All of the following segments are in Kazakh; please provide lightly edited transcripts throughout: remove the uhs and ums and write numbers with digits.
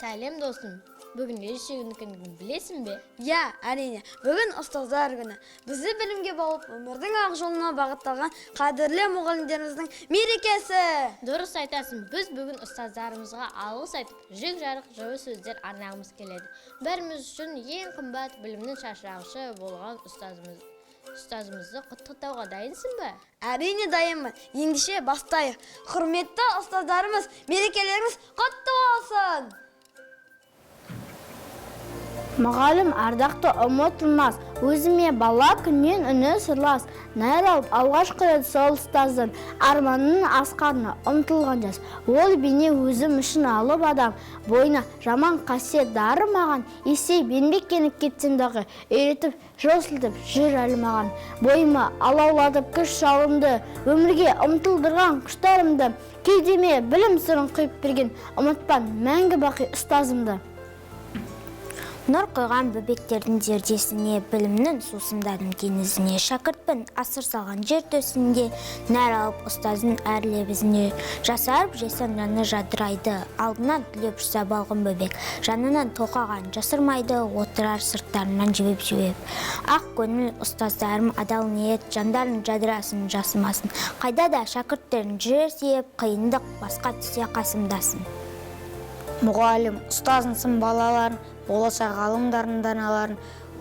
Сәлем досым, бүгін ерекше күнін білесің бе? Иә, әрине. Бүгін ұстаздар күні. Бізді білімге баулып, өмірдің ақ жолына бағытталған қадірлі мұғалімдеріміздің мерекесі. Дұрыс айтасың, біз бүгін ұстаздарымызға алғыс айтып, жүрек жарық жылы сөздер арнағымыз келеді. Бәріміз үшін ең қымбат білімнің шашырағышы болған ұстазымызды құттықтауға дайынсың ба? Әрине дайынмын. Ендеше бастайық. Құрметті ұстаздарымыз, мерекелеріңіз құтты болсын. Мұғалім ардақты ұмытылмас, өзіме бала күннен үні сырлас. Нәр алып алғашқы рет сол ұстаздың арманының асқарына ұмтылған жас. Ол бейне өзім үшін алып адам, бойына жаман қасиет дарымаған, есей бенбеккеніп кетсемдағы үйретіп, жол сілтіп жүр әлі маған. Бойыма алауладып күш жалынды, өмірге ұмтылдырған құштарымды, кеудеме білім сырын құйып берген, ұмытпан мәңгі бақи ұстазымды. Нұр қойған бөбектердің зердесіне, білімнің сусындадым кенізіне, шәкіртпін асыр салған жер төсінде, нәр алып ұстаздың әр лебізіне, жасарып жесем жаны жадырайды, алдынан түлеп жүрса балғын бөбек, жанынан тоқаған жасырмайды, отырар сырттарынан жебеп-жебеп. Ақ көңіл ұстаздарым адал ниет, жандарын жадырасын, жасымасын, қайда да шәкірттерін жүрер сүйеп, қиындық басқа түсе қасымдасын. Мұғалім, ұстазынсың балаларын, болашақ ғалымдардың даналарын,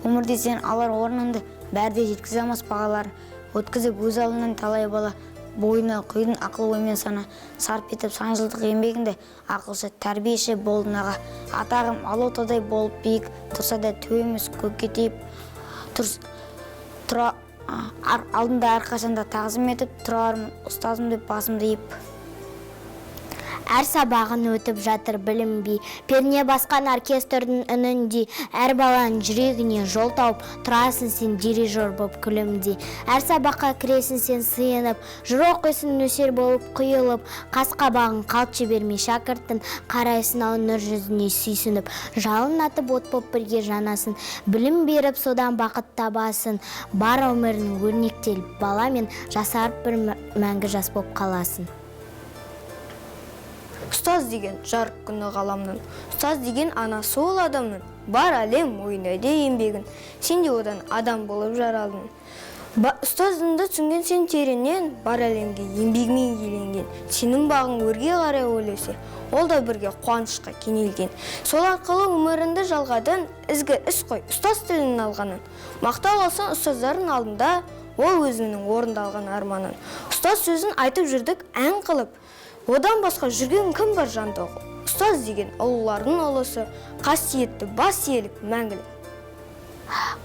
өмірде сен алар орныңды, бәрде жеткізе алмас бағаларын, өткізіп өз алдынан талай бала, бойына құйдың ақыл оймен сана, сарп етіп сан жылдық еңбегінде ақылшы, тәрбиеші болдың аға. Атағым алотадай болып биік, тұрса да төбеміз көкке тиіп, алдында әрқашанда тағзым етіп, тұрармын ұстазым деп басымды иіп. Әр сабағын өтіп жатыр білім би, перне басқан оркестрдің үніндей, әр баланың жүрегіне жол тауып, тұрасың сен дирижер боп күлімдей. Әр сабаққа кіресің сен сыйынып, жыр оқисың нөсер болып құйылып, қас қабағын қалт жібермей шәкірттің, қарайсың ау нұр жүзіне сүйсініп, жалын атып от боп бірге жанасын, білім беріп содан бақыт табасын, бар өмірінің өрнектеліп, бала мен жасарып бір мәңгі жас боп қаласын. Ұстаз деген жарық күні ғаламның, ұстаз деген анасы ол адамның, бар әлем ойнайды еңбегін, сен де одан адам болып жаралдың. Ұстаздыңды түсінген сен тереңнен, бар әлемге еңбегімен еленген, сенің бағың өрге қарай ойлесе, ол да бірге қуанышқа кенелген. Сол арқылы өміріңді жалғадың, ізгі іс қой, ұстаз тілін алғанын. Мақтау алсаң ұстаздардың алдында, ол өзінің орындалған арманын. Ұстаз сөзін айтып жүрдік ән қылып, одан басқа жүрген кім бар жанда? Ұстаз деген ұлылардың ұлысы, қасиетті бас иелік мәңгілік.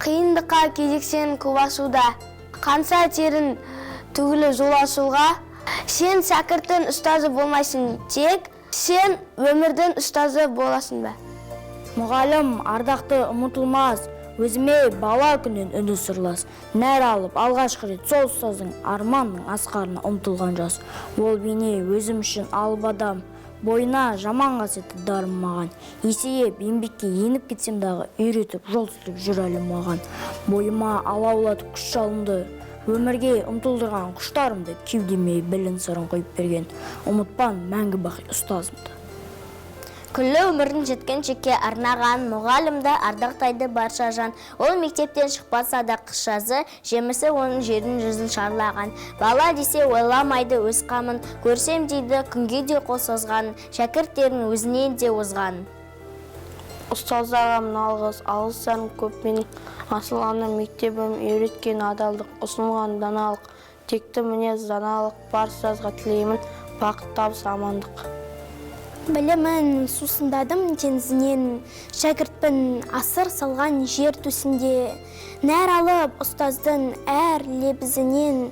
Қиындыққа кезексен көп ашуда, қанса терін түгілі жол ашуға, сен шәкірттің ұстазы болмайсың тек, сен өмірдің ұстазы боласың ба? Мұғалім ардақты ұмытылмас, өзіме бала күннен үні сырлас. Нәр алып алғашқы рет сол ұстаздың арманның асқарына ұмтылған жас. Ол бейне өзім үшін алып адам, бойына жаман қасиеті дарымаған. Есейіп еңбекке еніп кетсем дағы үйретіп жол сілтеп жүр әлі маған. Бойыма алаулатып күш жалынды, өмірге ұмтылдырған құштарымды, кеудеме білім сырын құйып берген, ұмытпан мәңгі бақи ұстазымды. Күллі өмірін жеткеншекке арнаған мұғалімді ардақтайды барша жан. Ол мектептен шықпаса да қыс жазы, жемісі оның жердің жүзін шарлаған. Бала десе ойламайды өз қамын, көрсем дейді күнге де қол созған, шәкірттерін өзінен де озған. Ұстаздарға алғыстарым көп менің, асыл ана мектебім үйреткен адалдық, ұсынған даналық, текті мінез даналық, бар ұстазға тілеймін, бақыт табыс амандық. Білімін сусындадым теңізінен, шәкіртпін асыр салған жер төсінде, нәр алып ұстаздың әр лебізінен,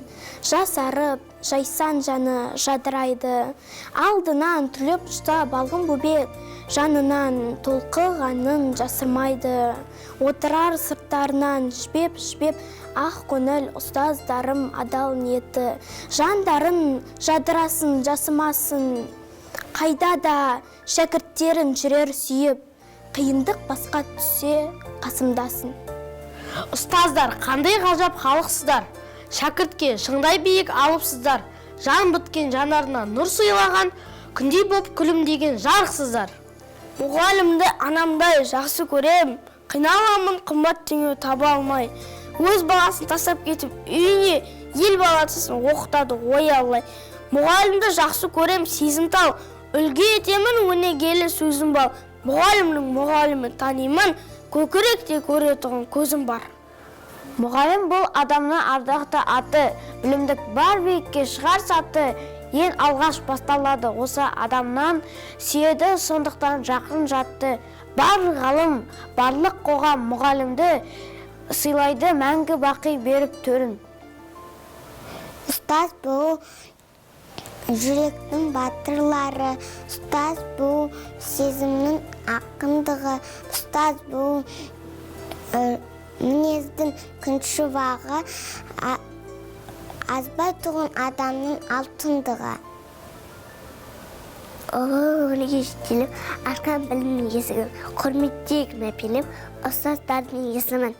жасарып жайсан жаны жадырайды, алдынан түлеп ұста балғын бөбек, жанынан толқығанын жасырмайды, отырар сырттарынан жібеп-жібеп, ақ көңіл ұстаздарым адал ниеті, жандарын жадырасын жасымасын, қайда да шәкірттерін жүрер сүйіп, қиындық басқа түссе қасымдасын. Ұстаздар, қандай ғажап халықсыздар, шәкіртке шыңдай биік алыпсыздар, жан біткен жанарына нұр сыйлаған, күндей боп күлімдеген жарықсыздар. мұғалімді анамдай жақсы көрем, қиналамын қымбат теңеу таба алмай. Өз баласын тастап кетіп, үйіне ел баласын оқытады ой аллай. Мұғалімді жақсы көрем, сезімтал, үлгі етемін өнегелі сөзім бар. Мұғалімнің мұғалімі танимын, көкіректе көретұғын көзім бар. Мұғалім бұл адамның ардақты аты, білімдік бар биікке шығар саты, ең алғаш басталады осы адамнан, сүйеді сондықтан жақын жатты. Барлық ғалым, барлық қоғам мұғалімді сыйлайды мәңгі бақи беріп төрін. Ұстаз бұл жүректің батырлары, ұстаз бұл сезімнің ақындығы, ұстаз бұл мінездің күншуағы, азбай туған адамның алтындығы. Ұлы өліге жетеліп, ашқан білімнің есігін, құрметтейік мәпеліп, ұстаздардың есімін.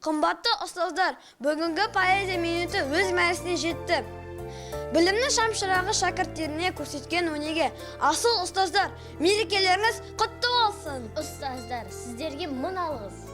Қымбатты ұстаздар, бүгінгі поэзия минуты өз мәресіне жетті. Білімнің шамшырағы шәкірттеріне көрсеткен өнеге. Асыл ұстаздар, мерекелеріңіз құтты болсын. Ұстаздар, сіздерге мың алғыс.